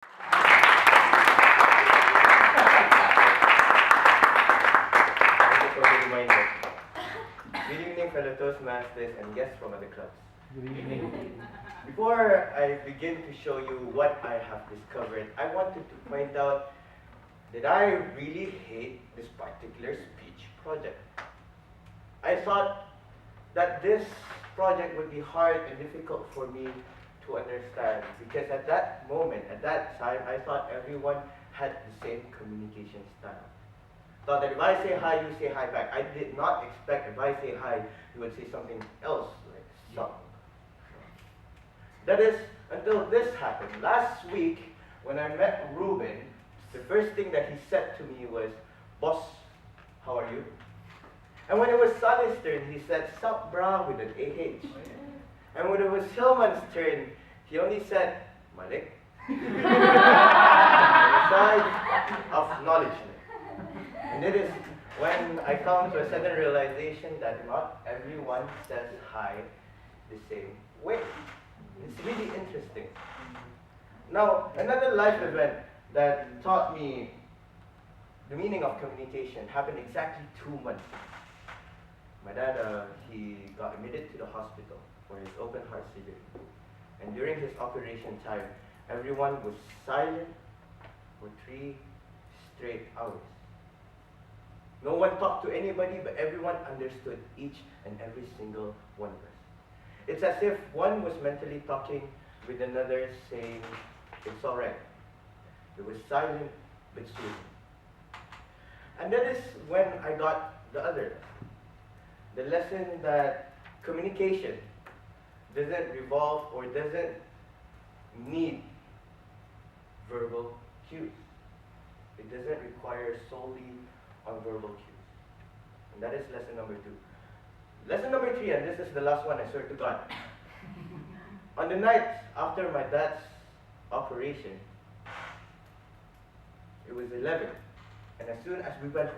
Thank you for the reminder. Good evening, fellow Toastmasters and guests from other clubs. Good evening. Before I begin to show you what I have discovered, I wanted to point out that I really hate this particular speech project. I thought that this project would be hard and difficult for me to understand because at that moment, at that time, I thought everyone had the same communication style. Thought that if I say hi, you say hi back. I did not expect if I say hi, you would say something else like sup. That is until this happened. Last week, when I met Ruben, the first thing that he said to me was, "Boss, how are you?" And when it was Sally's turn, he said, "Sup brah," with an AH. And when it was Hillman's turn, he only said, "Malik." Aside of acknowledgement. And it is when I come to a sudden realization that not everyone says hi the same way. It's really interesting. Now, another life event that taught me the meaning of communication happened exactly 2 months ago. My dad, he got admitted to the hospital for his open heart surgery. And during his operation time, everyone was silent for 3 straight hours. No one talked to anybody, but everyone understood each and every single one of us. It's as if one was mentally talking with another saying, "It's alright." It was silent but soothing. And that is when I got the other lesson. The lesson that communication doesn't revolve or doesn't need verbal cues. It doesn't require solely on verbal cues. And that is lesson number 2. Lesson number 3, and this is the last one, I swear to God. On the night after my dad's operation, it was 11. And as soon as we went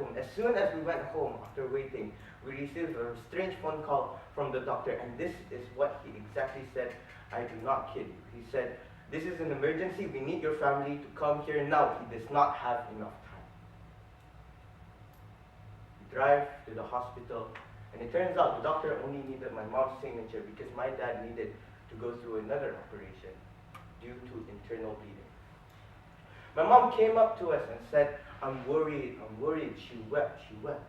home after waiting, we received a strange phone call from the doctor, and this is what he exactly said. I do not kid you. He said, "This is an emergency. We need your family to come here now. He does not have enough time." We drive to the hospital, and it turns out the doctor only needed my mom's signature because my dad needed to go through another operation due to internal bleeding. My mom came up to us and said, I'm worried. She wept. But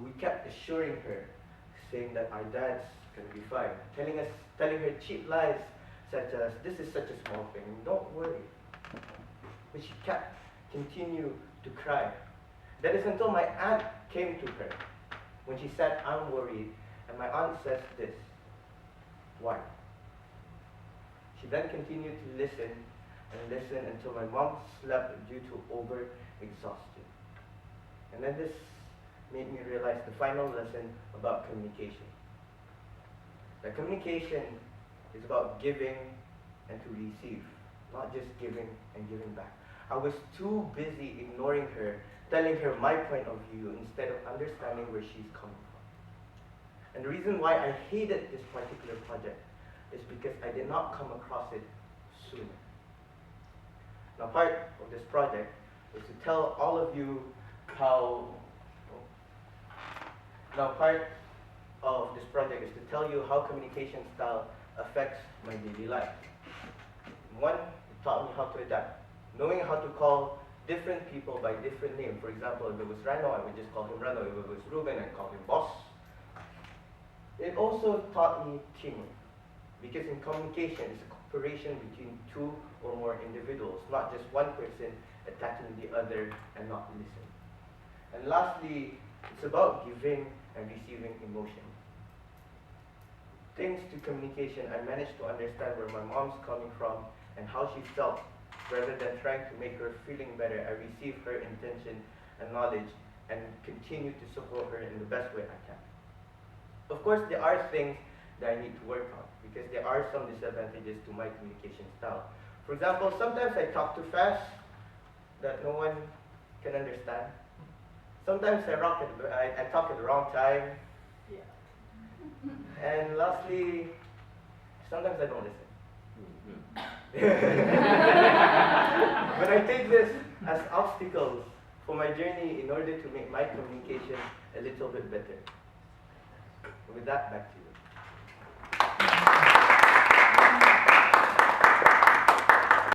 we kept assuring her, saying that our dad's gonna be fine, telling her cheap lies such as, "This is such a small thing, don't worry." But she continued to cry. That is until my aunt came to her when she said, "I'm worried," and my aunt says this, "Why?" She then continued to listen until my mom slept due to overexhaustion. And then this made me realize the final lesson about communication. That communication is about giving and to receive, not just giving and giving back. I was too busy ignoring her, telling her my point of view instead of understanding where she's coming from. And the reason why I hated this particular project is because I did not come across it sooner. Now, part of this project is to tell all of you how. Now, part of this project is to tell you how communication style affects my daily life. One, it taught me how to adapt, knowing how to call different people by different names. For example, if it was Rano, I would just call him Rano. If it was Ruben, I'd call him Boss. It also taught me teamwork, because in communication, it's a cooperation between 2 or more individuals, not just one person attacking the other and not listening. And lastly, it's about giving and receiving emotion. Thanks to communication, I managed to understand where my mom's coming from and how she felt. Rather than trying to make her feeling better, I received her intention and knowledge and continue to support her in the best way I can. Of course, there are things that I need to work on because there are some disadvantages to my communication style. For example, sometimes I talk too fast that no one can understand. Sometimes I talk at the wrong time. Yeah. And lastly, sometimes I don't listen. But I take this as obstacles for my journey in order to make my communication a little bit better. With that, back to you.